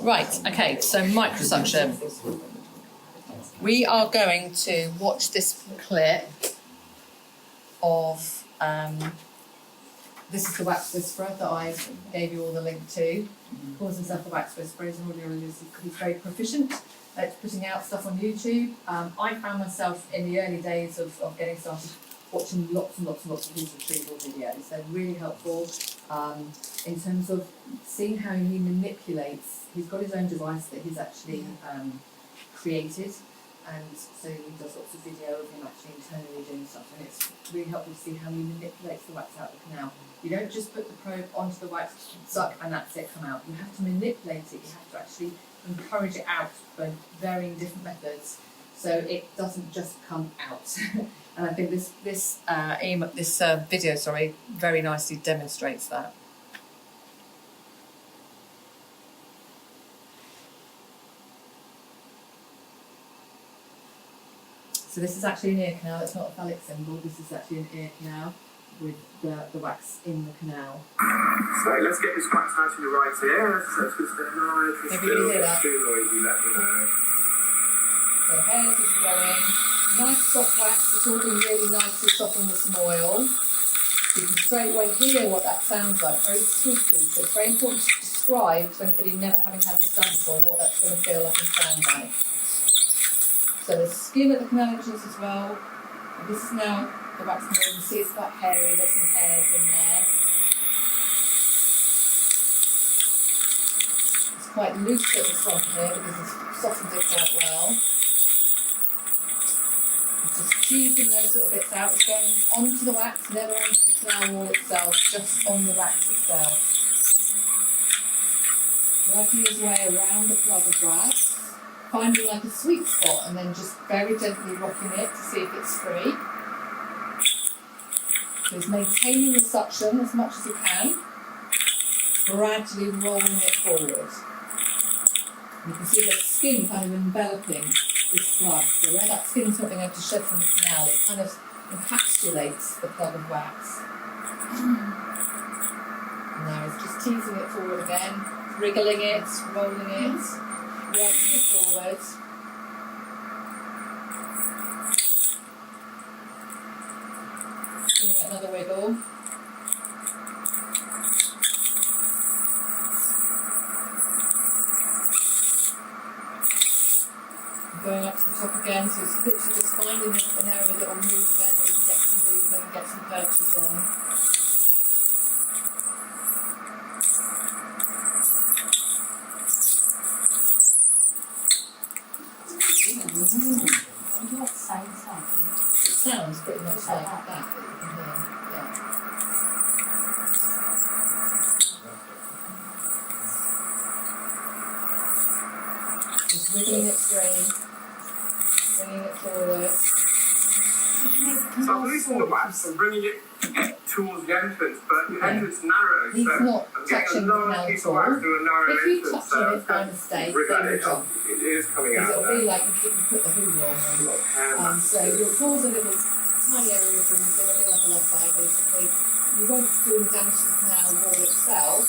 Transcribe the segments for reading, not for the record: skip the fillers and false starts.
Right, okay, so microsuction. We are going to watch this clip of, this is the wax whisperer that I gave you all the link to. He calls himself the wax whisperer, he's very proficient at putting out stuff on YouTube. I found myself in the early days of getting started watching lots and lots of his retrieval videos. They're really helpful in terms of seeing how he manipulates. He's got his own device that he's actually created, and so he does lots of video of him actually internally doing stuff, and it's really helpful to see how he manipulates the wax out of the canal. You don't just put the probe onto the wax, suck, and that's it, come out. You have to manipulate it, you have to actually encourage it out by varying different methods, so it doesn't just come out. And I think this video, very nicely demonstrates that. So this is actually an ear canal, it's not a phallic symbol, this is actually an ear canal with the wax in the canal. So let's get this wax out in the right ear. So twist it nice. Maybe you hear that. Too noisy, let me know. So hairs as you're going. Nice soft wax, it's all been really nicely softened with some oil. You can straight away hear what that sounds like, very squeaky. So it's very important to describe to anybody never having had this done before what that's going to feel like and sound like. So there's skin at the canal entrance as well. And this is now the wax canal. You can see it's quite hairy, there's some hairs in there. It's quite loose at the front here because it's softened it quite well. It's just teasing those little bits out. It's going onto the wax, never onto the canal wall itself, just on the wax itself. Working his way around the plug of wax, finding like a sweet spot and then just very gently rocking it to see if it's free. So he's maintaining the suction as much as he can, gradually rolling it forward. You can see the skin kind of enveloping this plug. So where that skin's not being able to shed from the canal, it kind of encapsulates the plug of wax. And now he's just teasing it forward again, wriggling it, rolling it, working it forward. Giving it another wiggle. Going up to the top again, so it's literally just finding an area that will move again, that you can get some movement and get some purchase on. It sounds pretty much like that you can hear, yeah. Just wiggling it free, bringing it forward. So I'm releasing the wax and bringing it towards the entrance, but the entrance narrows. He's so not I'm getting touching a the large canal piece at of wax all. through a narrow If you entrance. touch it by mistake, then you jump. It is coming Because out it'll be there. like you put the hoover on. So you'll cause a little tiny area of bruising, it'll be like a left eye basically. You won't do any damage to the canal wall itself,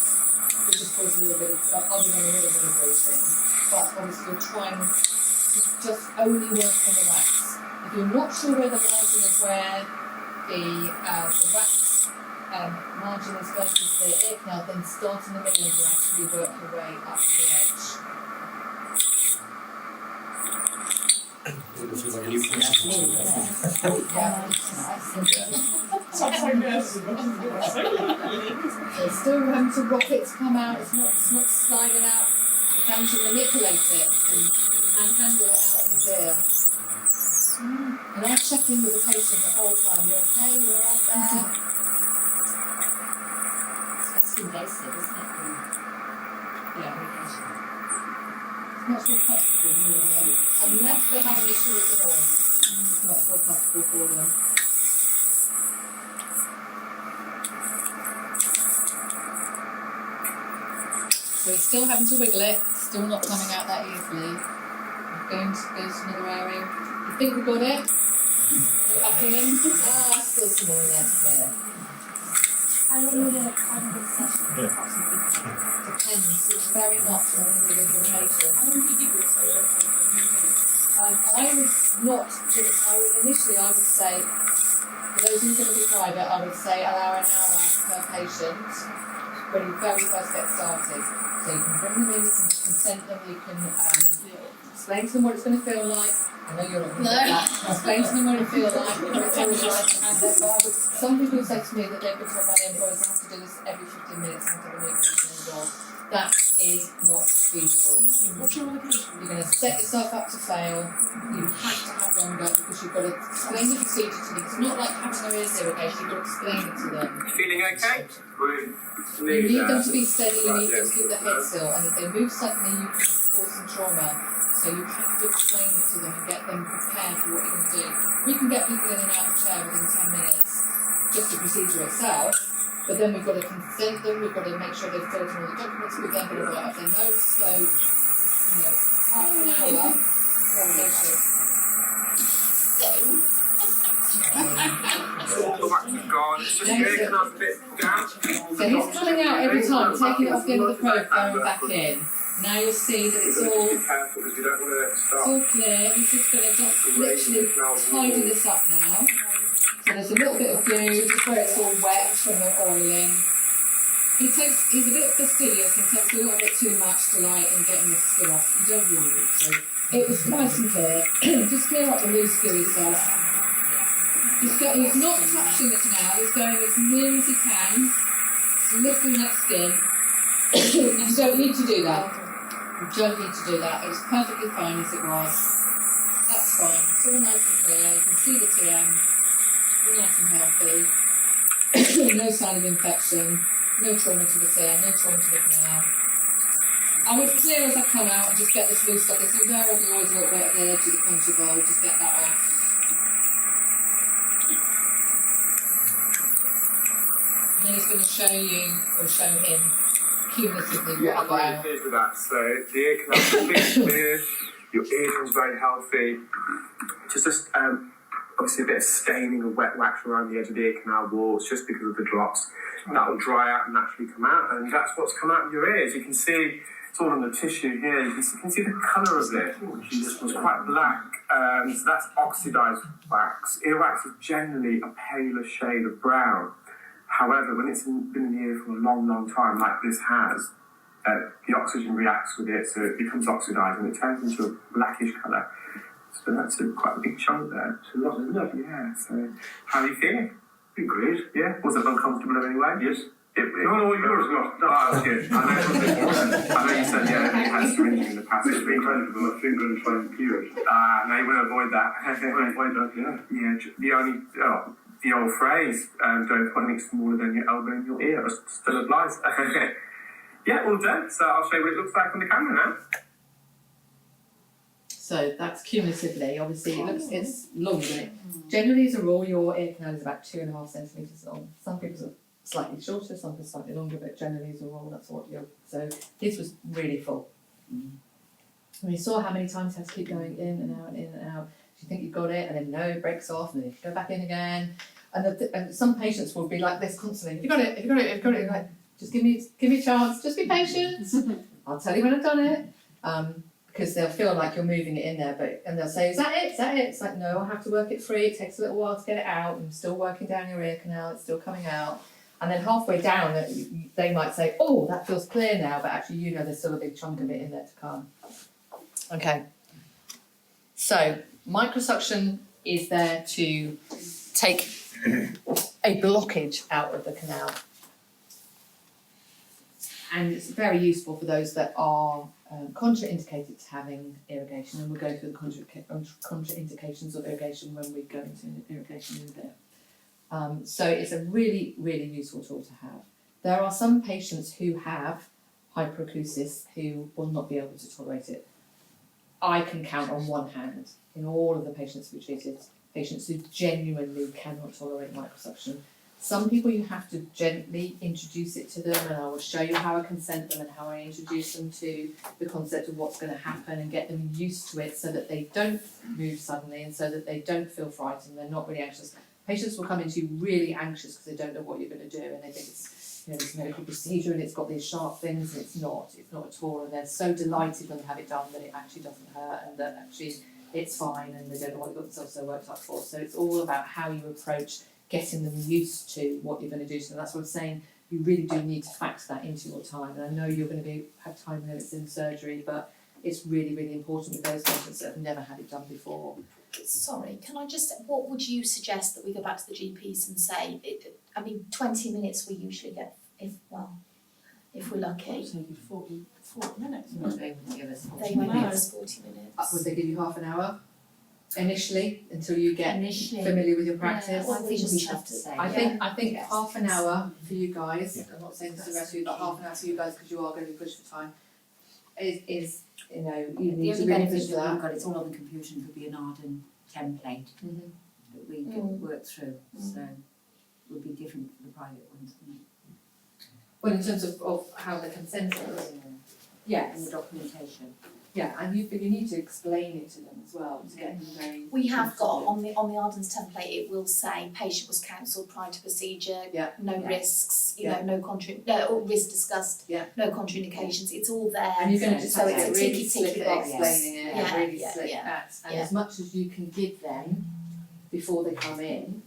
you'll just cause a little bit of, other than a little bit of bruising. But obviously you're trying to just only work on the wax. If you're not sure where the margin is, where the wax margin is versus the ear canal, then start in the middle and gradually work your way up to the edge. It feels like a new There's still room to rock it to come out, it's not sliding out, it's having to manipulate it and handle it out of his ear. And I check in with the patient the whole time, you're okay, you're all there. That's invasive, isn't it? Yeah. It's much more comfortable for them, unless they have an issue with the noise. It's much more comfortable for them. So he's still having to wiggle it, still not coming out that easily. Going to go to another area. You think we got it? Back in. Still some more left there. How long will the kind of session approximately? Depends very much on the individual I would not, I would say, for those who are going to be private, I would say allow an hour per patient when you very first get started. So you can bring them in, you can consent them, you can explain to them what it's going to feel like. I know you're not going to do that. Explain to them what it feels like, what it feels like. And some people say to me that they've been told by their employers they have to do this every 15 minutes, I have to have a new patient on the door. That is not feasible. What's your allocation? You're going to set yourself up to fail. You have to have longer because you've got to explain the procedure to them. It's not like having a ear irrigation, you've got to explain it to them. Feeling okay? You need them to be steady, you need them to keep their head still, and if they move suddenly, you can cause some trauma. So you have to explain it to them and get them prepared for what you're going to do. We can get people in and out of the chair within 10 minutes, just the procedure itself. But then we've got to consent them, we've got to make sure they've filled in all the documents, we've then got to write up their notes, so, half an hour per patient. The wax is gone, it's just the ear canal's a bit down. So he's coming out every time, taking it off the end of the probe, going back in. Now you'll see that it's all, Be careful because you don't want to it's start. all clear. He's just going to just literally tidy this up now. So there's a little bit of glue, just where it's all wet from the oiling. He's a bit fastidious and takes a little bit too much delight in getting the skin off. You don't really need to. It was nice and clear. Just clear up the loose gooey stuff. He's not touching the canal, he's going as near as he can. He's lifting that skin. You don't need to do that. You don't need to do that. It was perfectly fine as it was. That's fine. It's all nice and clear. You can see the TM. All nice and healthy. No sign of infection. No trauma to the TM. No trauma to the canal. I would clear as I come out and just get this loose stuff. So there will be always a little bit at the edge of the contour bowl. Just get that off. And then he's going to show you, or show him, cumulatively Yeah, I'm what very about. pleased with that. So the ear canal's completely clear, your eardrum's very healthy. Just obviously a bit of staining of wet wax around the edge of the ear canal walls just because of the drops. That will dry out and naturally come out, and that's what's come out of your ears. You can see it's all on the tissue here. You can see the colour of it. This was quite black. So that's oxidised wax. Earwax is generally a paler shade of brown. However, when it's been in the ear for a long, long time, like this has, the oxygen reacts with it, so it becomes oxidised and it turns into a blackish colour. So that's quite a big chunk there. It's a lot, isn't it? Yeah. So, how are you feeling? Great. Yeah. Was it uncomfortable in any way? Yes. No, yours not. No, that's good. I know you said, yeah, you had syringing in the past. It's been incredible. I've been going to try and cure it. No, you want to avoid that. Avoid that, yeah. Yeah, the old phrase, don't put anything smaller than your elbow in your ear, still applies. Yeah, all done. So I'll show you what it looks like on the camera now. So that's cumulatively, obviously it's longer. Generally as a rule your ear canal is about 2.5 centimetres long. Some people are slightly shorter, some people are slightly longer, but generally as a rule that's what you're, so his was really full. And you saw how many times he had to keep going in and out and in and out. You think you've got it, and then no, it breaks off, and then you go back in again. And some patients will be like this constantly. Have you got it? Have you got it? Have you got it? Like, just give me a chance. Just be patient. I'll tell you when I've done it. Because they'll feel like you're moving it in there, and they'll say, "Is that it? Is that it?" It's like, no, I have to work it free. It takes a little while to get it out. I'm still working down your ear canal. It's still coming out. And then halfway down, they might say, "Oh, that feels clear now," but actually, there's still a big chunk of it in there to come. Okay. So microsuction is there to take a blockage out of the canal, and it's very useful for those that are contraindicated to having irrigation, and we'll go through the contraindications of irrigation when we go into irrigation in a bit. So it's a really, really useful tool to have. There are some patients who have hyperocclusis who will not be able to tolerate it. I can count on one hand in all of the patients we treated, patients who genuinely cannot tolerate microsuction. Some people you have to gently introduce it to them, and I will show you how I consent them and how I introduce them to the concept of what's going to happen and get them used to it so that they don't move suddenly and so that they don't feel frightened, they're not really anxious. Patients will come into you really anxious because they don't know what you're going to do and they think it's this medical procedure and it's got these sharp things, and it's not at all, and they're so delighted when they have it done that it actually doesn't hurt and that actually it's fine and they don't know what they've got themselves so worked up for. So it's all about how you approach getting them used to what you're going to do to them. That's what I'm saying. You really do need to factor that into your time. And I know you're going to have time limits in surgery, but it's really, really important with those patients that have never had it done before. Sorry, can I just, what would you suggest that we go back to the GPs and say, 20 minutes we usually get, if we're lucky. Take it 40 minutes. They would give us They might give us 40 minutes. Would they give you half an hour initially until you get Initially. familiar with your practice? I Well, we think just we have have to- to say. I think Yes. half an hour for you guys, I'm not saying this to the rest of you, but half an hour for you guys because you are going to be pushed for time, is you know, you The need to only really benefit push for that that. we've got, it's all on the computer and could be an Arden template that we could work through, so it would be different for the private ones, wouldn't Well, in terms of how the consent is, it? And yes, the documentation. yeah, and you need to explain it to them as well to get them very. We have got, comfortable. on the Ardens template, it will say patient was counselled prior to procedure, Yeah. no Yeah. risks, Yeah. no or risk discussed, Yeah. no contraindications, it's all there. And you're going to just so have to it's get a really ticky slick ticky at box. explaining it, Yeah, really yeah, slick yeah. at, and Yeah. as much as you can give them before they come in,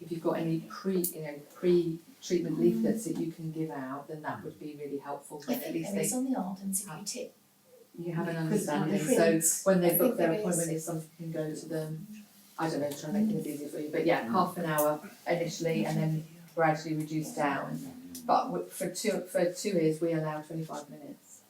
if you've got any pre-treatment leaflets that you can give out, then that would be really helpful. I But at think least there is on the Ardens, if you tip. you have an Print understanding. print. So when I they book think their there is. appointment, if something can go to them, I don't know, try and make things easier for you. But yeah, half an hour initially, and then gradually reduce down. But for two years, we allow 25 minutes.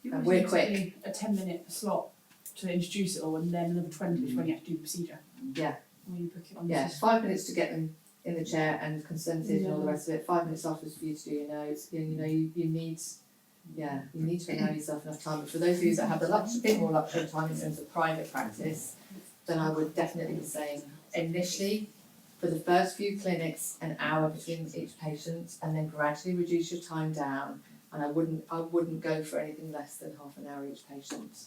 You And always we're need to quick. do a 10-minute slot to introduce it all, and then another 20 is when you have to do the procedure. Yeah. When you book it on the Yeah, system. 5 minutes to get them in the chair and consented and all the rest of it. 5 minutes afterwards for you to do your notes. You need to allow yourself enough time. But for those of you that have a bit more luxury of time in terms of private practice, then I would definitely be saying initially for the first few clinics an hour between each patient, and then gradually reduce your time down. And I wouldn't go for anything less than half an hour each patient.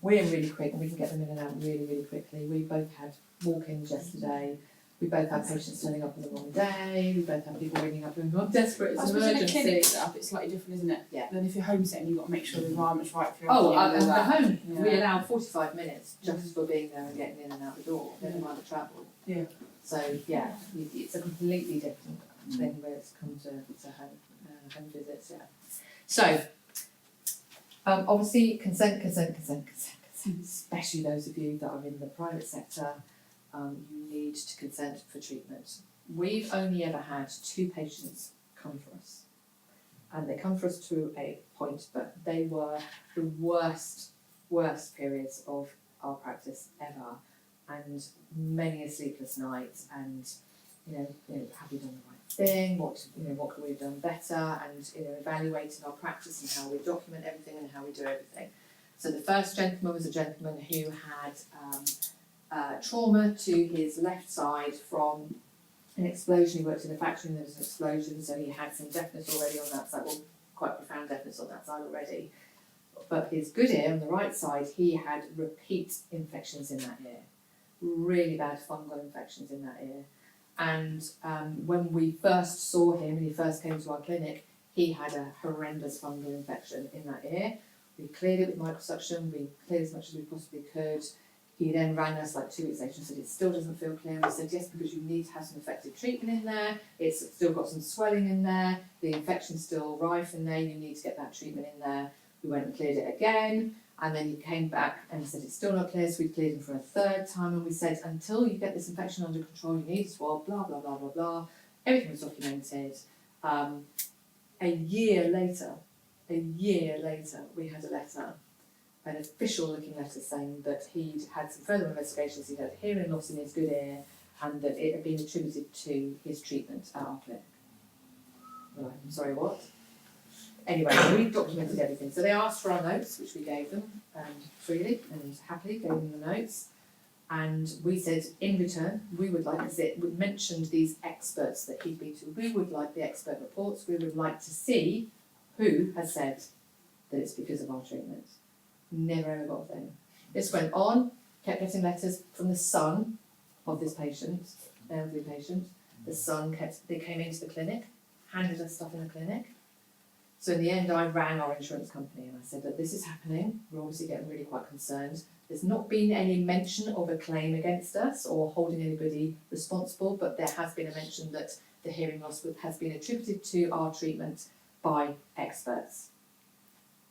We're really quick and we can get them in and out really, really quickly. We both had walk-ins yesterday. We both had patients turning up on the wrong day. We both had people ringing up going, I'm desperate, I it's an suppose in a clinic emergency. setup, it's slightly different, isn't it? Yeah. Then if you're home setting, you've got to make sure the environment's right for your Oh, and and all the that. home, we Yeah. allow 45 minutes just for being there and getting in and out the door, never mind the travel. Yeah. So, yeah, it's a completely different thing where it's come to home visits, yeah. So, obviously, consent, especially those of you that are in the private sector, you need to consent for treatment. We've only ever had 2 patients come for us. And they come for us to a point, but they were the worst periods of our practice ever, and many a sleepless night, and have we done the right thing? What could we have done better? And evaluating our practice and how we document everything and how we do everything. So the first gentleman was a gentleman who had trauma to his left side from an explosion. He worked in a factory and there was an explosion, so he had some deafness already on that side, well, quite profound deafness on that side already. But his good ear on the right side, he had repeat infections in that ear, really bad fungal infections in that ear. And when we first saw him and he first came to our clinic, he had a horrendous fungal infection in that ear. We cleared it with microsuction, we cleared as much as we possibly could. He then rang us like 2 weeks later and said it still doesn't feel clear. And we said yes, because you need to have some effective treatment in there. It's still got some swelling in there. The infection's still rife in there. You need to get that treatment in there. We went and cleared it again, and then he came back and said it's still not clear. So we cleared him for a 3rd time, and we said until you get this infection under control, you need a swab. Blah blah blah blah blah. Everything was documented. A year later, we had a letter. An official looking letter saying that he'd had some further investigations, he'd had hearing loss in his good ear, and that it had been attributed to his treatment at our clinic. Right, I'm sorry, what? Anyway, we documented everything. So they asked for our notes, which we gave them freely and happily, gave them the notes. And we said, in return, we would like, because it mentioned these experts that he'd been to, we would like the expert reports, we would like to see who has said that it's because of our treatment. Never ever got a thing. This went on, kept getting letters from the son of this patient, elderly patient. The son they came into the clinic, handed us stuff in the clinic. So in the end, I rang our insurance company and I said that this is happening. We're obviously getting really quite concerned. There's not been any mention of a claim against us or holding anybody responsible, but there has been a mention that the hearing loss has been attributed to our treatment by experts.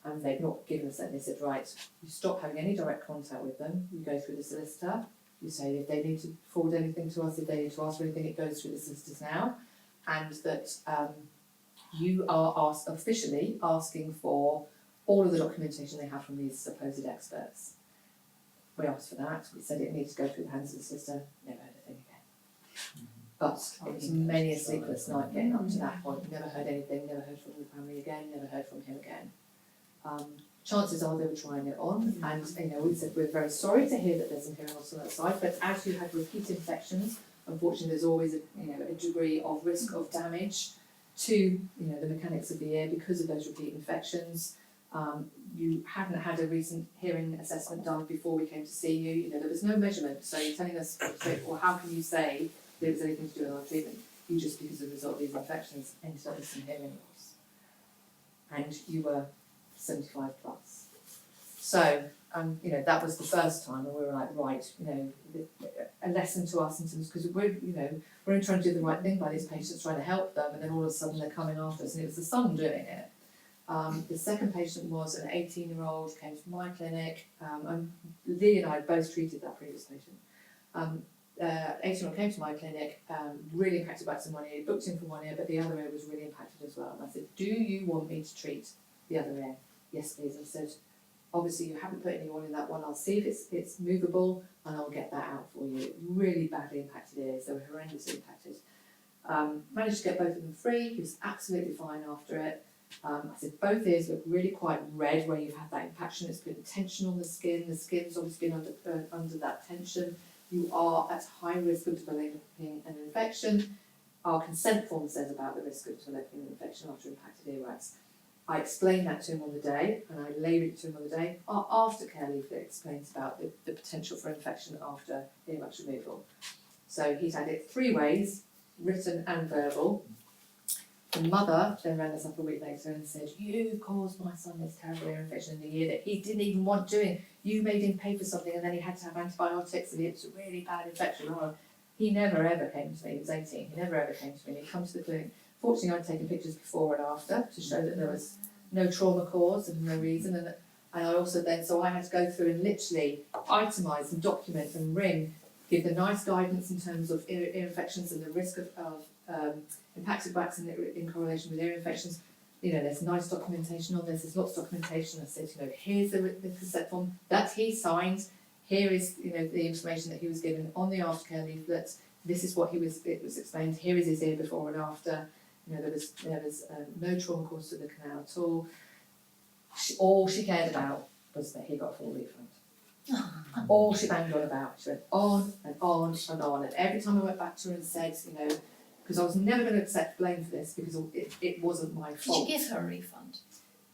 And they've not given us that. They said, right, you stop having any direct contact with them, you go through the solicitor, you say if they need to forward anything to us, if they need to ask for anything, it goes through the solicitors now, and that you are officially asking for all of the documentation they have from these supposed experts. We asked for that, we said it needs to go through the hands of the solicitor, never heard a thing again. But it was many a sleepless night getting up to that point, never heard anything, never heard from the family again, never heard from him again. Chances are they were trying it on, and we said we're very sorry to hear that there's some hearing loss on that side, but as you had repeat infections, unfortunately there's always a degree of risk of damage to the mechanics of the ear because of those repeat infections. You hadn't had a recent hearing assessment done before we came to see you. There was no measurement, so you're telling us, well, how can you say that it was anything to do with our treatment? You just, because of the result of these infections, ended up with some hearing loss, and you were 75 plus. So, that was the first time, and we were like, right, a lesson to us in terms, because we're trying to do the right thing by these patients, trying to help them, and then all of a sudden they're coming after us, and it was the son doing it. The second patient was an 18-year-old, came to my clinic, and Lee and I had both treated that previous patient. 18-year-old came to my clinic, really impacted by some 1 ear, booked in for 1 ear, but the other ear was really impacted as well. And I said, do you want me to treat the other ear? Yes, please. I said, obviously you haven't put any oil in that one, I'll see if it's movable and I'll get that out for you. Really badly impacted ears, they were horrendously impacted. Managed to get both of them free, he was absolutely fine after it. I said both ears look really quite red where you've had that impaction, it's put tension on the skin's obviously been under that tension. You are at high risk of developing an infection. Our consent form says about the risk of developing an infection after impacted earwax. I explained that to him on the day, and I labelled it to him on the day. Our aftercare leaflet explains about the potential for infection after earwax removal. So he's had it 3 ways, written and verbal. The mother then rang us up a week later and said, you caused my son this terrible ear infection in the ear that he didn't even want doing. You made him pay for something and then he had to have antibiotics and it was a really bad infection. Oh, he never ever came to me, he was 18, he never ever came to me. He'd come to the clinic. Fortunately, I'd taken pictures before and after to show that there was no trauma caused and no reason. And I also then, so I had to go through and literally itemise and document and give the nice guidance in terms of ear infections and the risk of impacted wax in correlation with ear infections. There's nice documentation on this, there's lots of documentation. I said, here's the consent form that he signed, here is, the information that he was given on the aftercare leaflet, this is what it was explained, here is his ear before and after. There was no trauma caused to the canal at all. All she cared about was that he got a full refund. All she banged on about. She went on and on and on. And every time I went back to her and said, because I was never going to accept blame for this because it wasn't my fault. Did you give her a refund?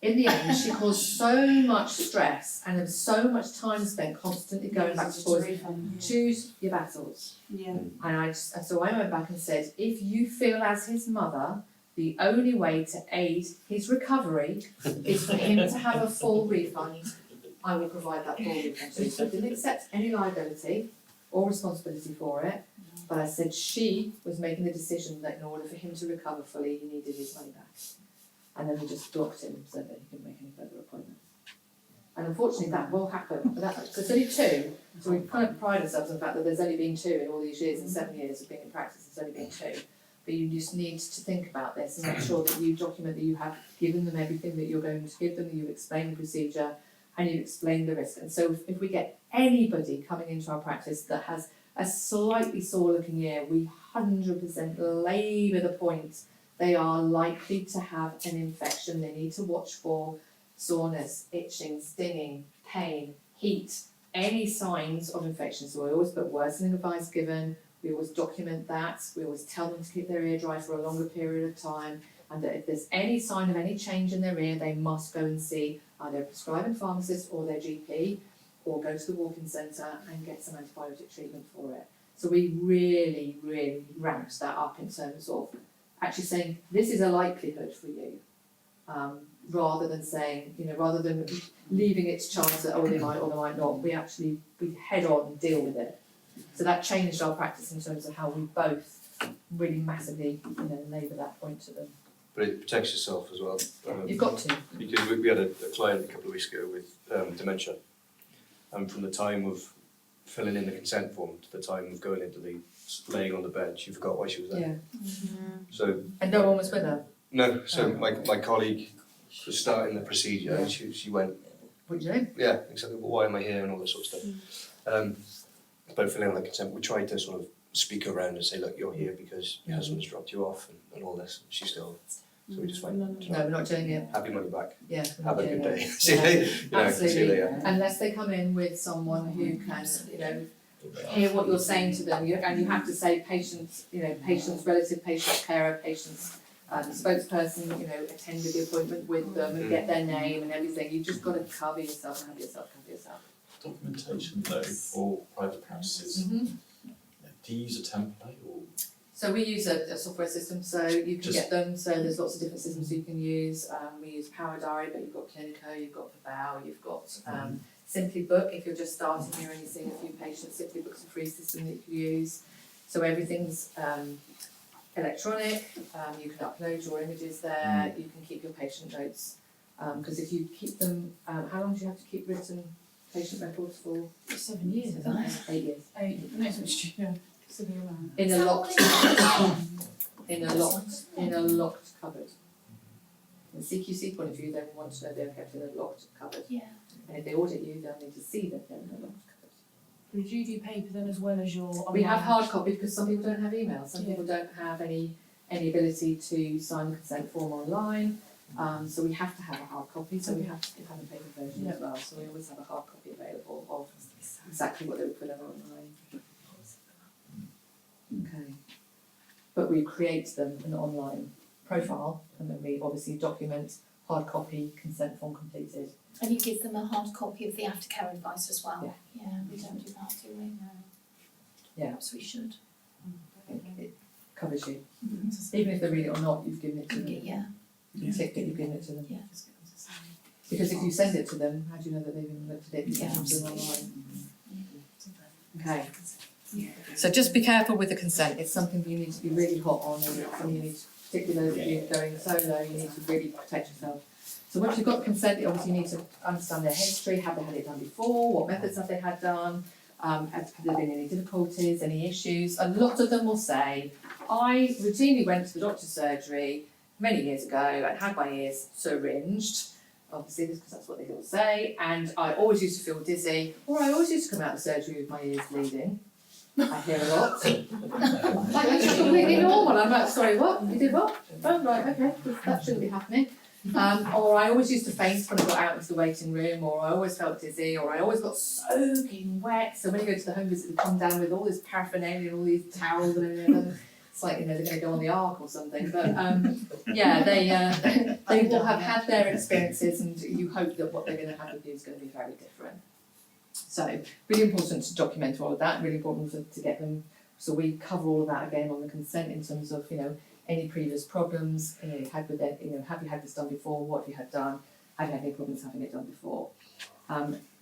In the end, she caused so much stress and there was so much time spent constantly going back to boys. Choose your battles. Yeah. And so I went back and said, if you feel as his mother, the only way to aid his recovery is for him to have a full refund, I will provide that full refund. So I didn't accept any liability or responsibility for it, but I said she was making the decision that in order for him to recover fully, he needed his money back. And then we just blocked him so that he couldn't make any further appointments. And unfortunately that will happen. Because there's only 2, so we kind of pride ourselves on the fact that there's only been 2 in all these years, in 7 years of being in practice, there's only been 2. But you just need to think about this and make sure that you document that you have given them everything that you're going to give them, that you explain the procedure and you explain the risk. And so if we get anybody coming into our practice that has a slightly sore looking ear, we 100% labour the point they are likely to have an infection. They need to watch for soreness, itching, stinging, pain, heat, any signs of infection. So we always put worsening advice given, we always document that, we always tell them to keep their ear dry for a longer period of time, and that if there's any sign of any change in their ear, they must go and see either a prescribing pharmacist or their GP, or go to the walk-in centre and get some antibiotic treatment for it. So we really, really ramped that up in terms of actually saying, this is a likelihood for you. rather than saying, rather than leaving it to chance that, they might or they might not, we head on and deal with it. So that changed our practice in terms of how we both really massively, labour that point to them. But it protects yourself as well. You've got to. Because we had a client a couple of weeks ago with dementia, and from the time of filling in the consent form to the time of going into the laying on the bed, she forgot why she was there. Yeah. So And no one was with her. no, so my colleague was starting the procedure, and she went, What you doing? yeah, exactly. Well, why am I here, and all this sort of stuff. But filling in the consent, we tried to sort of speak her around and say, look, you're here because your husband's dropped you off, and all this. She still. So we just went, No, we're not doing it. have your money back. Yeah. we're Have not a doing good it. day. See you Absolutely. see you later. Unless they come in with someone who can, hear what you're saying to them, and you have to say patient's relative, patient's carer, patient's spokesperson, attended the appointment with them and get their name and everything. You've just got to cover yourself. Documentation though for private practices. Mm-hmm. Do you use a template or? So we use a software system, so you can get them. So there's lots of different systems you can use. We use Power Diary, but you've got Clinico, you've got Verbal, you've got Simply Book. If you're just starting, you're only seeing a few patients. Simply Book's a free system that you can use. So everything's electronic. You can upload your images there. You can keep your patient notes. Because if you keep them, how long do you have to keep written patient records for? 7 years, isn't it? 8 years. 8. The next one's sitting around. In a locked cupboard. From a CQC point of view, they want to know they're kept in a locked cupboard. Yeah. And if they audit you, they'll need to see that they're in a locked cupboard. Would you do paper then as well as your online? We have hard copy because some people don't have email. Some Yeah. people don't have any ability to sign the consent form online. So we have to have a hard copy. So we have to have a paper version as well. So we always have a hard copy available of exactly what they would put on online. Okay. But we create them an online profile, and then we obviously document hard copy, consent form completed. And you give them a hard copy of the aftercare advice as well? Yeah. Yeah, we don't do that, do we? No. Yeah. Perhaps we should. It covers you. Even if they read it or not, you've given it to them. Yeah. You tick that you've given it to them. Yeah. Because if you send it to them, how do you know that they've even looked at it? Yeah. Online. Okay. So just be careful with the consent. It's something you need to be really hot on, and it's something you need to, particularly if you're going solo, you need to really protect yourself. So once you've got consent, you obviously need to understand their history. Have they had it done before? What methods have they had done? Have there been any difficulties, any issues? A lot of them will say, I routinely went to the doctor's surgery many years ago and had my ears syringed. Obviously, because that's what they all say. And I always used to feel dizzy, or I always used to come out of the surgery with my ears bleeding. I hear a lot. Like, that's completely normal. I'm like, sorry, what? You did what? Oh, right, okay, that shouldn't be happening. Or I always used to faint when I got out into the waiting room, or I always felt dizzy, or I always got soaking wet. So when you go to the home visit, they come down with all this paraphernalia and all these towels and everything. It's like, they're going to go on the ark or something. But yeah, they will have had their experiences, and you hope that what they're going to have with you is going to be very different. So really important to document all of that, really important to get them. So we cover all of that again on the consent in terms of, any previous problems, you've had with it, have you had this done before, what have you had done, have you had any problems having it done before.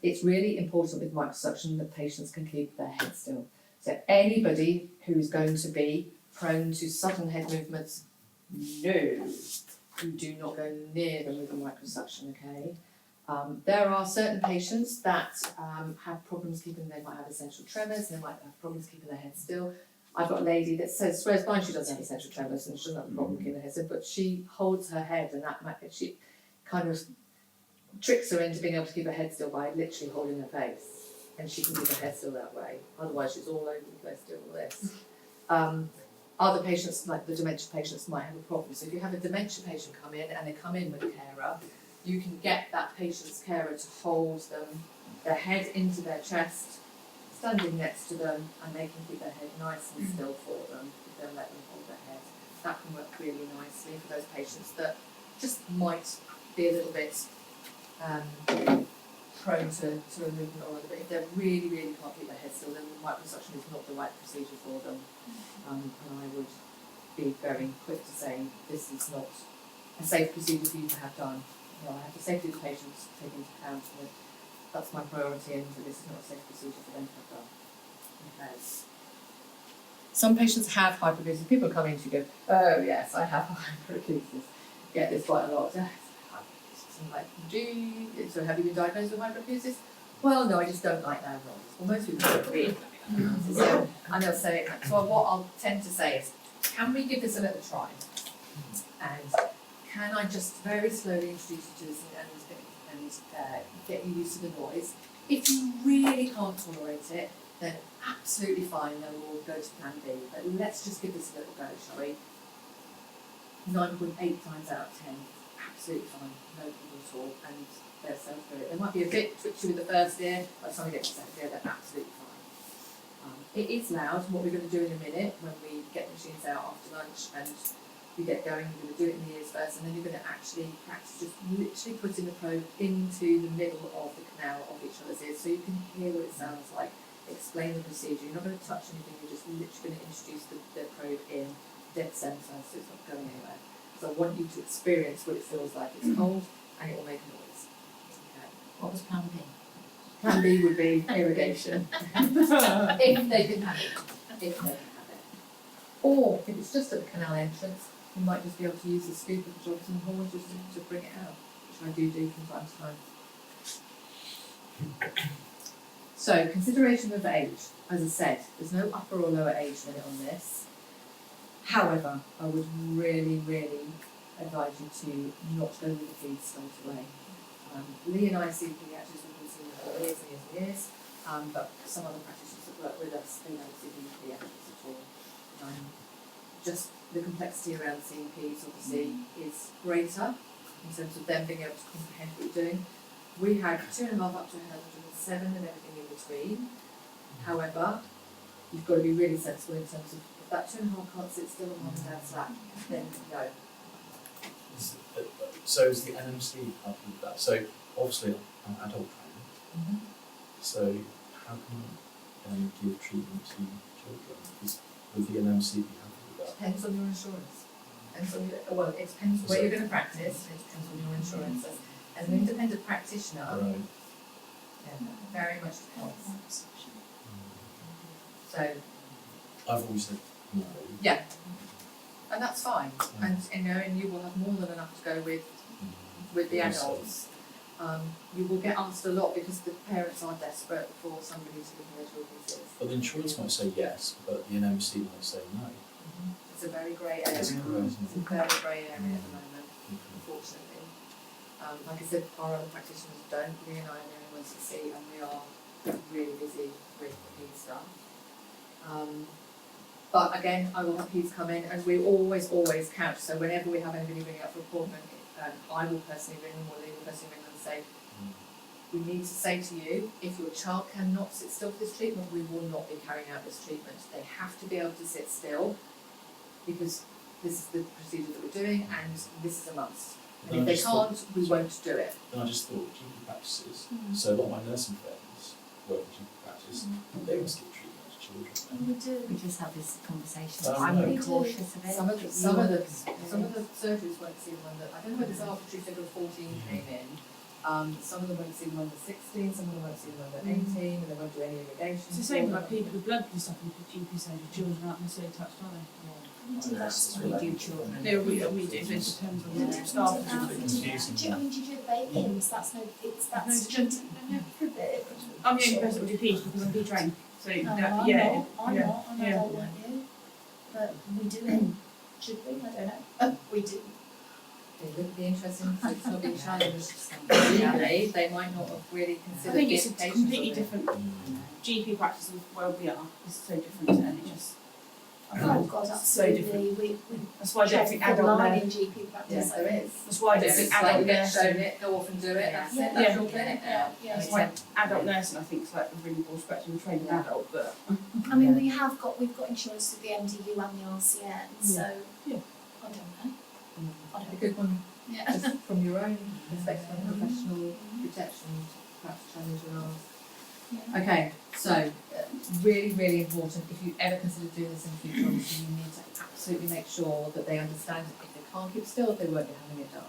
It's really important with microsuction that patients can keep their head still. So anybody who's going to be prone to sudden head movements, no, you do not go near them with a microsuction, okay? There are certain patients that have problems keeping, they might have essential tremors, they might have problems keeping their head still. I've got a lady that swears blind she doesn't have essential tremors and she doesn't have a problem keeping her head still, but she holds her head, and she kind of tricks her into being able to keep her head still by literally holding her face, and she can keep her head still that way. Otherwise she's all over the place doing all this. Other patients, like the dementia patients, might have a problem. So if you have a dementia patient come in and they come in with a carer, you can get that patient's carer to hold them, their head into their chest, standing next to them, and they can keep their head nice and still for them if they'll let them hold their head. That can work really nicely for those patients that just might be a little bit prone to a movement or other, but if they really, really can't keep their head still, then microsuction is not the right procedure for them. And I would be very quick to say this is not a safe procedure for you to have done. You know, I have the safety of the patients taken into account, and that's my priority, and this is not a safe procedure for them to have done. Okay. Some patients have hyperacusis. People come in to go, oh yes, I have hyperacusis. Get this quite a lot. So I'm like, so have you been diagnosed with hyperacusis? Well, no, I just don't like loud noises. Well, most people don't really. So, and they'll say, so what I'll tend to say is, can we give this a little try? And can I just very slowly introduce you to this and get you used to the noise? If you really can't tolerate it, then absolutely fine, then we'll go to plan B. But let's just give this a little go, shall we? 9.8 times out of 10, absolutely fine, no problem at all, and they'll sail through it. They might be a bit twitchy with the first ear, by the time we get to the second ear, they're absolutely fine. It is loud, what we're going to do in a minute when we get the machines out after lunch and we get going, you're going to do it in the ears first, and then you're going to actually practice just literally putting the probe into the middle of the canal of each other's ears so you can hear what it sounds like. Explain the procedure. You're not going to touch anything, you're just literally going to introduce the probe in dead centre so it's not going anywhere. So I want you to experience what it feels like. It's cold and it will make a noise. Okay. What was plan B? Plan B would be irrigation. If they can have it. If they can have it. Or if it's just at the canal entrance, you might just be able to use the scoop of the Johnson horn just to bring it out, which I do from time to time. So, consideration of age. As I said, there's no upper or lower age limit on this. However, I would really, really advise you to not go with the feed straight away. Lee and I see paediatrics we've been seeing for years and years and years, but some other practitioners that work with us, they don't see the paediatrics at all. Just the complexity around seeing peds obviously is greater in terms of them being able to comprehend what you're doing. We had 2.5 up to 107 and everything in between. However, you've got to be really sensible in terms of if that 2.5 can't sit still on mum and dad's lap, then no. So is the NMC happy with that? So obviously I'm adult trained. So how can I give treatment to children? Would the NMC be happy with that? Depends on your insurance. It depends where you're going to practice. It depends on your insurance. As an independent practitioner, Right. yeah, very much depends. So, I've always said no. yeah, and that's fine. And you will have more than enough to go with the adults. You will get asked a lot because the parents are desperate for somebody to look at their children's ears. But the insurance might say yes, but the NMC might say no. It's a very grey area. It's grey, isn't It's a very grey area at the moment, unfortunately. Like I said, our other practitioners don't. Lee and I are the only ones that see, and we are really busy with peds stuff. But again, I will have peds come in, and we always couch. So whenever we have anybody ringing up for appointment, I will personally ring them, or Lee will personally ring them and say, we need to say to you, if your child cannot sit still for this treatment, we will not be carrying out this treatment. They have to be able to sit still, because this is the procedure that we're doing, and this is a must. And if they can't, we won't do it. Then I just thought GP practices, so a lot of my nursing friends work in GP practice, they must give treatment to children. We do. We just have this conversation. Oh, I'm really no. cautious of it. Some of the surgeries won't see them under, I don't know whether it's arbitrary figure of 14 came in. Some of them won't see them under 16, some of them won't see them under 18, and they won't do any irrigation. It's the same with like people with blood and stuff, and GP surgery, children aren't necessarily touched, are they? We do that. We do children. No, we do, so it depends on the staff. Did you do baby-ins? That's No, just for a bit. I'm the only person that would do peds because I'm ped trained. So I'm that, not, yeah. I'm yeah, not, yeah. weren't you? But we do it. Should we? I don't know. We do. It would be interesting to it's not being challenged. Really, they might not have really I considered think the it's a implications completely of it. different GP practice of where we are. It's so different to NHS. Oh God, absolutely. We That's why I don't tread think the adult line nurse. in GP practice. Yes, there is. That's why I don't It's think like you adult get nursing. shown it, go off and do it, that's it, Yeah. that's Yeah. your clinic now. Yeah. That's why adult nursing I think is like a really broad spectrum of training adult, but I mean, we've got insurance with the MDU and the RCN, so Yeah. I don't know. I A don't good one, Yeah. just from your own perspective of professional protection, perhaps challenge and ask. Yeah. Okay, so really, really important, if you ever consider doing this in the future, obviously you need to absolutely make sure that they understand if they can't keep still if they won't be having it done.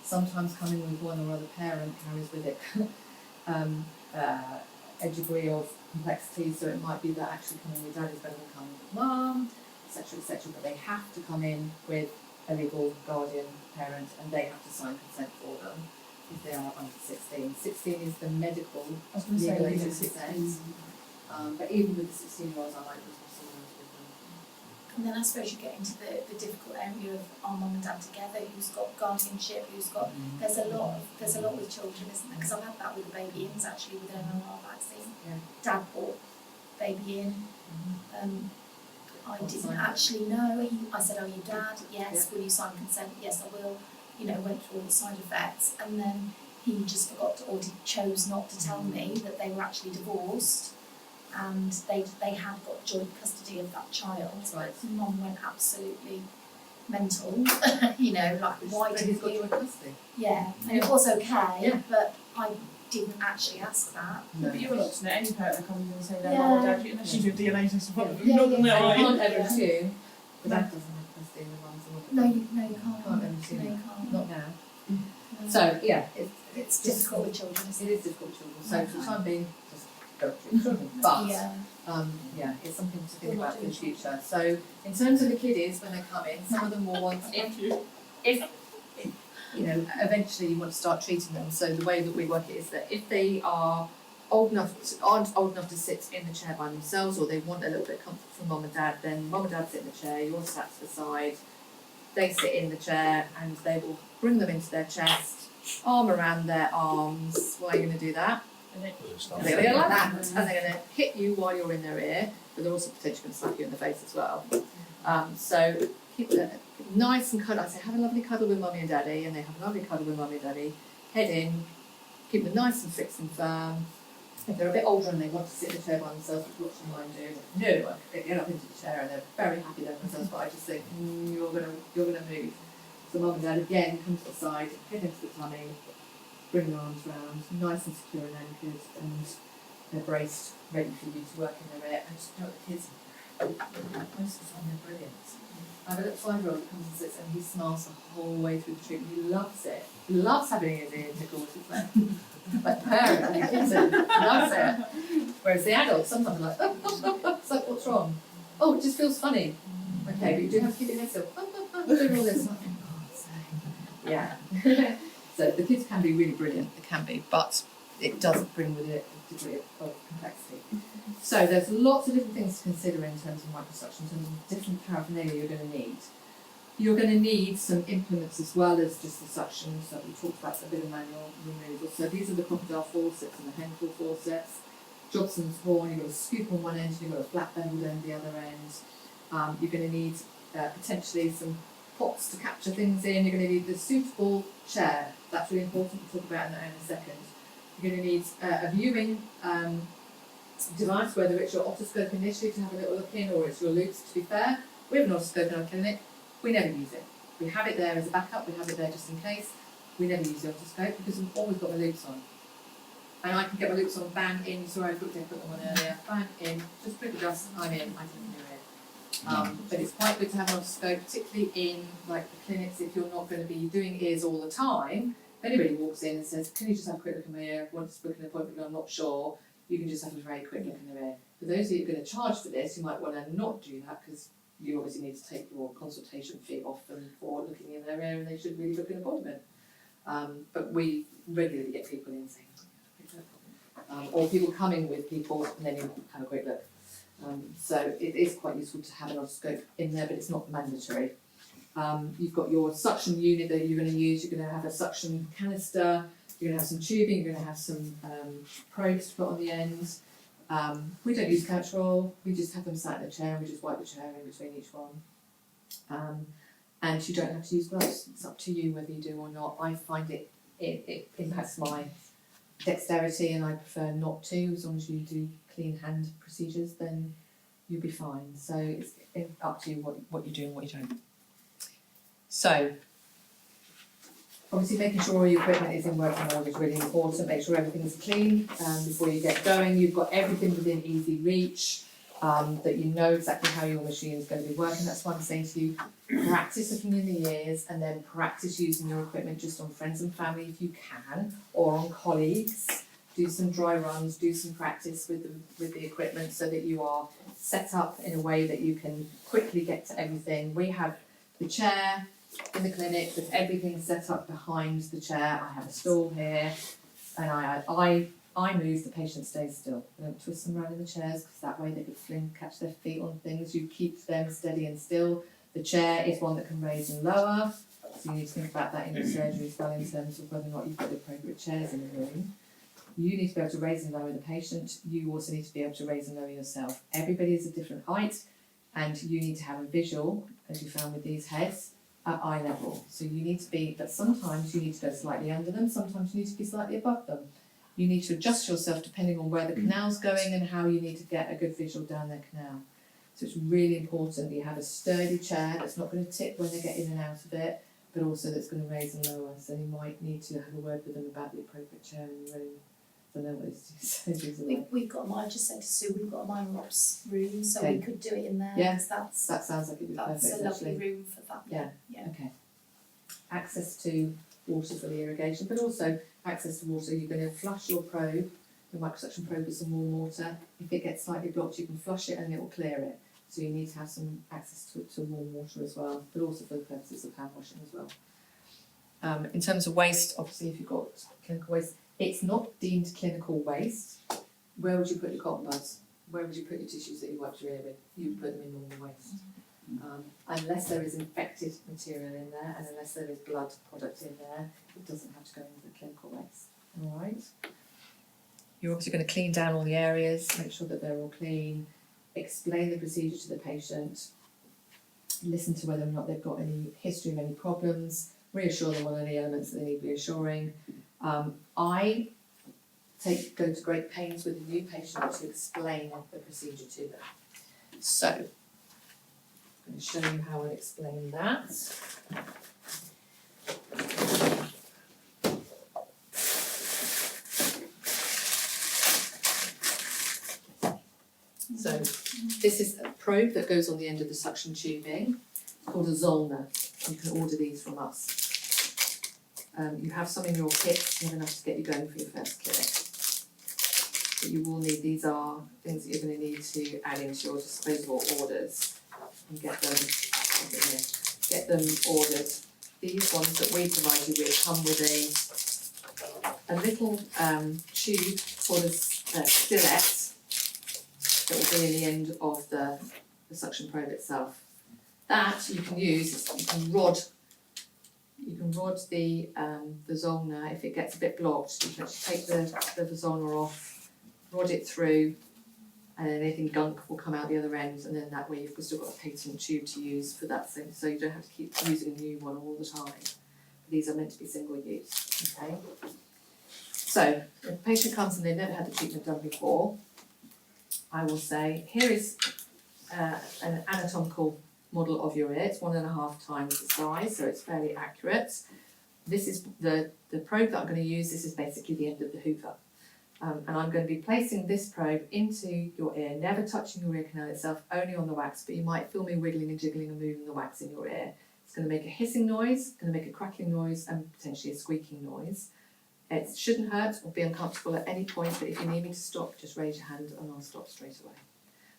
Sometimes coming with one or other parent carries with it a degree of complexity, so it might be that actually coming with dad is better than coming with mum, etc., but they have to come in with a legal guardian parent and they have to sign consent for them if they are under 16. 16 is the medical I was going to say, legal is age it of 16? consent. But even with the 16-year-olds, I like to have someone else with them. And then I suppose you get into the difficult area of our mum and dad together, who's got guardianship, who's got, there's a lot with children, isn't there? Because I've had that with the baby ins actually with an MMR vaccine. Yeah. Dad brought baby in. I didn't Sign. actually know. I said, "Are you dad?" Yes. Yeah. Will you sign consent? Yes, I will. You know, went through all the side effects, and then he just forgot to, or chose not to tell me that they were actually divorced, and they had got joint custody of that child. Right. But mum went absolutely mental. You know, like why So did he's got you? joint custody? Yeah, and it was okay, Yeah. but I didn't actually ask that. No. But you're not to know any parent that comes in and say they're Yeah. mum or dad, unless you do a DNA test of one of them. Yeah, Not yeah, that they're yeah. I like, can't ever Yeah. assume the dad doesn't have custody of the mum's or No, you can't. Can't ever see No, you that. can't. Not now. No. So yeah, It's difficult with children, isn't it it? is difficult with children. So for the time being, just go through children. But Yeah. yeah, it's something to think We're not about for the doing future. So in terms of the kiddies when they come in, some of them will want if you know, eventually you want to start treating them. So the way that we work it is that if they are aren't old enough to sit in the chair by themselves, or they want a little bit of comfort from mum and dad, then mum and dad sit in the chair, you're sat to the side, they sit in the chair and they will bring them into their chest, arm around their arms. Why are you going to do that? And they're going to go like that, and they're going to hit you while you're in their ear, but they're also potentially going to slap you in the face as well. So keep it nice and cuddle. I say have a lovely cuddle with mummy and daddy, and they have a lovely cuddle with mummy and daddy. Head in, keep them nice and fixed and firm. If they're a bit older and they want to sit in the chair by themselves, which lots of mine do, no, I can get up into the chair and they're very happy there themselves. But I just think you're gonna move. So mum and dad again come to the side, head into the tummy, bring their arms round, nice and secure and anchored, and they're braced, ready for you to work in their ear. And just know the kids, most of the time they're brilliant. I have a little 5-year-old that comes and sits and he smiles the whole way through the treatment. He loves it. He loves having his ear tickled. It's like purring on the kitten. Loves it. Whereas the adults sometimes are like, it's like, what's wrong? Oh, it just feels funny. Okay, but you do have to keep your head still. Doing all this. Yeah. So the kids can be really brilliant, they can be, but it does bring with it a degree of complexity. So there's lots of different things to consider in terms of microsuction, in terms of different paraphernalia you're going to need. You're going to need some implements as well as just the suction, so we talked about a bit of manual removal. So these are the crocodile forceps and the henful forceps. Jobson's horn, you've got a scoop on one end, you've got a flat beveled end the other end. You're going to need potentially some pots to capture things in. You're going to need the suitable chair. That's really important. We'll talk about that in a second. You're going to need a viewing device, whether it's your otoscope initially to have a little look in, or it's your loops. To be fair, we have an otoscope in our clinic. We never use it. We have it there as a backup. We have it there just in case. We never use the otoscope because we've always got the loops on. And I can get my loops on, bang in. Sorry, I quickly put them on earlier. Bang in. Just quickly just, I'm in. I didn't hear it. But it's quite good to have an otoscope, particularly in like the clinics if you're not going to be doing ears all the time. If anybody walks in and says, "Can you just have a quick look in my ear? I want to book an appointment, but I'm not sure," you can just have a very quick look in their ear. For those of you who are going to charge for this, you might want to not do that because you obviously need to take your consultation fee off them for looking in their ear, and they should really book an appointment. But we regularly get people in saying, or people coming with people and then you have a quick look. So it is quite useful to have an otoscope in there, but it's not mandatory. You've got your suction unit that you're going to use. You're going to have a suction canister. You're going to have some tubing. You're going to have some probes to put on the end. We don't use couch roll. We just have them sat in a chair and we just wipe the chair in between each one. And you don't have to use gloves. It's up to you whether you do or not. I find it impacts my dexterity and I prefer not to. As long as you do clean hand procedures, then you'll be fine. So it's up to you what you do and what you don't. So obviously making sure all your equipment is in working order is really important. Make sure everything's clean before you get going. You've got everything within easy reach. that you know exactly how your machine is going to be working. That's why I'm saying to you, practice looking in the ears and then practice using your equipment just on friends and family if you can, or on colleagues. Do some dry runs, do some practice with the equipment so that you are set up in a way that you can quickly get to everything. We have the chair in the clinic with everything set up behind the chair. I have a stool here, and I move, the patient stays still. I don't twist them around in the chairs because that way they could catch their feet on things. You keep them steady and still. The chair is one that can raise and lower, so you need to think about that in your surgery as well in terms of whether or not you've got the appropriate chairs in the room. You need to be able to raise and lower the patient. You also need to be able to raise and lower yourself. Everybody is a different height, and you need to have a visual, as you found with these heads, at eye level. So you need to be, but sometimes you need to go slightly under them, sometimes you need to be slightly above them. You need to adjust yourself depending on where the canal's going and how you need to get a good visual down their canal. So it's really important that you have a sturdy chair that's not going to tip when they get in and out of it, but also that's going to raise and lower. So you might need to have a word with them about the appropriate chair in the room. I don't know what these two surgeries are like. We've got I just said to Sue, we've got a minor ops room, so Okay. we could do it in there. Yeah, 'cause That sounds like it'd be that's perfect a lovely actually. room for that. Yeah. Yeah. Okay. Access to water for the irrigation, but also access to water. You're going to flush your probe, your microsuction probe with some warm water. If it gets slightly blocked, you can flush it and it will clear it. So you need to have some access to warm water as well, but also for the purposes of hand washing as well. In terms of waste, obviously if you've got clinical waste, it's not deemed clinical waste. Where would you put your cotton buds? Where would you put your tissues that you wiped your ear with? You would put them in normal waste. Unless there is infected material in there and unless there is blood product in there, it doesn't have to go into the clinical waste. Alright. You're obviously going to clean down all the areas, make sure that they're all clean, explain the procedure to the patient, listen to whether or not they've got any history of any problems, reassure them on any elements that they need reassuring. I go to great pains with a new patient to explain the procedure to them. So, I'm going to show you how I explain that. So, this is a probe that goes on the end of the suction tubing. It's called a Zollner. You can order these from us. You have some in your kit, you have enough to get you going for your first clinic. But you will need, these are things that you're going to need to add into your disposable orders and get them ordered. These ones that we provide you with come with a little tube for the stillet that will be in the end of the suction probe itself. That you can use, you can rod the Zollner. If it gets a bit blocked, you can actually take the Zollner off, rod it through, and then anything gunk will come out the other end, and then that way you've still got a patent tube to use for that thing, so you don't have to keep using a new one all the time. These are meant to be single use, okay? So, if a patient comes and they've never had the treatment done before, I will say, here is an anatomical model of your ear. It's 1.5 times the size, so it's fairly accurate. This is the probe that I'm going to use. This is basically the end of the Hoover. And I'm going to be placing this probe into your ear, never touching your ear canal itself, only on the wax, but you might feel me wiggling and jiggling and moving the wax in your ear. It's going to make a hissing noise, going to make a crackling noise, and potentially a squeaking noise. It shouldn't hurt or be uncomfortable at any point, but if you need me to stop, just raise your hand and I'll stop straight away.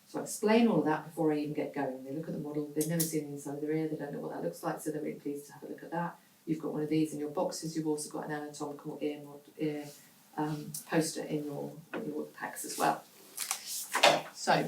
So I explain all of that before I even get going. They look at the model, they've never seen the inside of their ear, they don't know what that looks like, so they're really pleased to have a look at that. You've got one of these in your boxes, you've also got an anatomical ear poster in your packs as well. So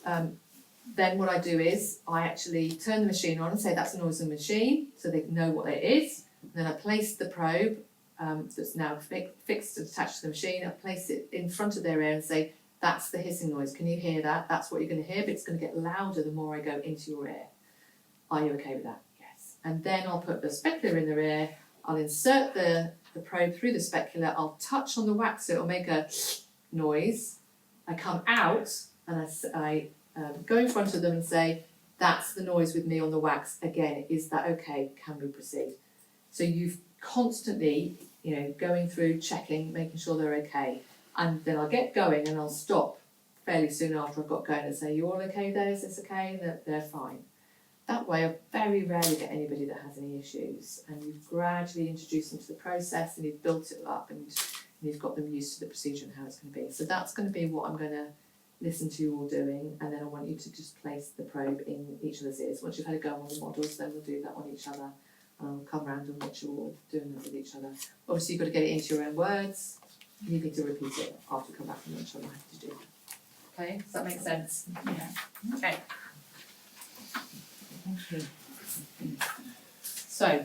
then what I do is I actually turn the machine on and say that's a noise in the machine, so they know what it is. And then I place the probe that's now fixed and attached to the machine. I place it in front of their ear and say, that's the hissing noise. Can you hear that? That's what you're going to hear, but it's going to get louder the more I go into your ear. Are you okay with that? Yes. And then I'll put the specular in their ear. I'll insert the probe through the specular. I'll touch on the wax so it'll make a noise. I come out and I go in front of them and say, that's the noise with me on the wax. Again, is that okay? Can we proceed? So you've constantly, going through, checking, making sure they're okay. And then I'll get going and I'll stop fairly soon after I've got going and say, you all okay there, is this okay? And they're fine. That way I very rarely get anybody that has any issues, and you've gradually introduced them to the process and you've built it up and you've got them used to the procedure and how it's going to be. So that's going to be what I'm going to listen to you all doing, and then I want you to just place the probe in each other's ears. Once you've had a go on the models, then we'll do that on each other. I'll come round and watch you all doing that with each other. Obviously you've got to get it into your own words. You need to repeat it after you come back from lunch. I'm happy to do that. Okay, does that make sense? Yeah. Okay. Thank you. So,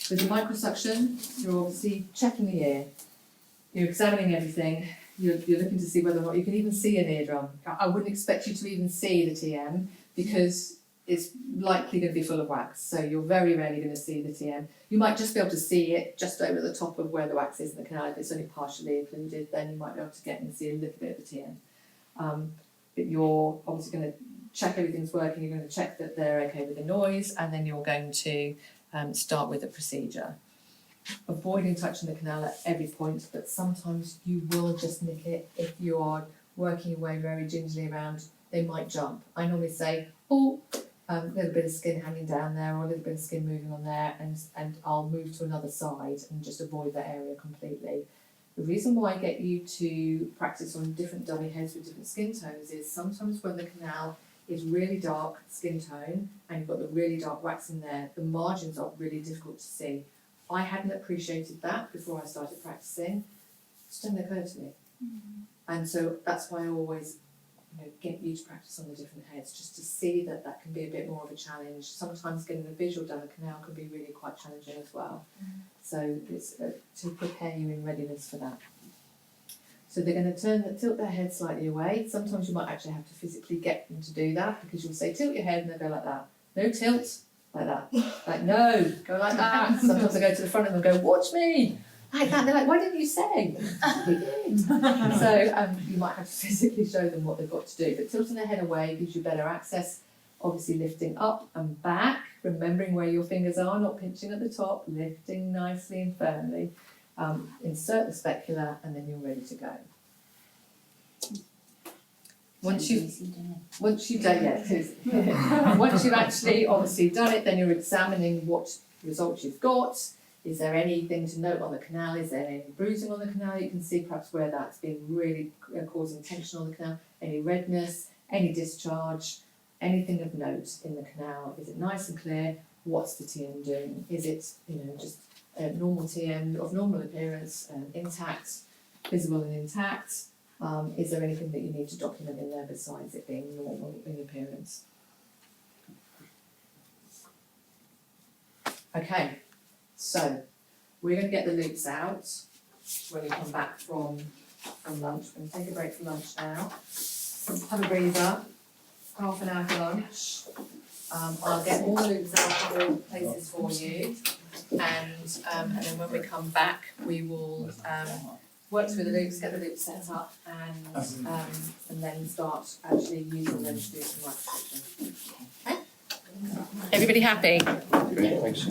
with the microsuction, you're obviously checking the ear. You're examining everything. You're looking to see whether or not you can even see an eardrum. I wouldn't expect you to even see the TM because it's likely going to be full of wax. So you're very rarely going to see the TM. You might just be able to see it just over the top of where the wax is in the canal. If it's only partially occluded, then you might be able to get and see a little bit of the TM. But you're obviously going to check everything's working. You're going to check that they're okay with the noise, and then you're going to start with the procedure. Avoiding touching the canal at every point, but sometimes you will just nick it if you are working your way very gingerly around. They might jump. I normally say, oh, a little bit of skin hanging down there, or a little bit of skin moving on there, and I'll move to another side and just avoid that area completely. The reason why I get you to practice on different dummy heads with different skin tones is sometimes when the canal is really dark skin tone and you've got the really dark wax in there, the margins are really difficult to see. I hadn't appreciated that before I started practicing. It just didn't occur to me. And so that's why I always get you to practice on the different heads, just to see that that can be a bit more of a challenge. Sometimes getting a visual down the canal can be really quite challenging as well. So it's to prepare you in readiness for that. So they're going to tilt their head slightly away. Sometimes you might actually have to physically get them to do that, because you'll say tilt your head and they'll go like that. No tilt, like that. Like no, go like that. Sometimes I go to the front of them and go, watch me. Like that. They're like, why didn't you say? We did. So you might have to physically show them what they've got to do. But tilting their head away gives you better access. Obviously lifting up and back, remembering where your fingers are, not pinching at the top, lifting nicely and firmly. Insert the specular and then you're ready to go. Once you've done it, once you've actually obviously done it, then you're examining what results you've got. Is there anything to note on the canal? Is there any bruising on the canal? You can see perhaps where that's been really causing tension on the canal. Any redness, any discharge, anything of note in the canal. Is it nice and clear? What's the TM doing? Is it just a normal TM of normal appearance, intact, visible and intact? Is there anything that you need to document in there besides it being normal in appearance? Okay. So, we're going to get the loops out when we come back from lunch. We're going to take a break for lunch now. Have a breather, half an hour for lunch. I'll get all the loops out of all places for you, and then when we come back, we will work through the loops, get the loops set up, and then start actually using them to do some work. Okay? Everybody happy? Great, thanks.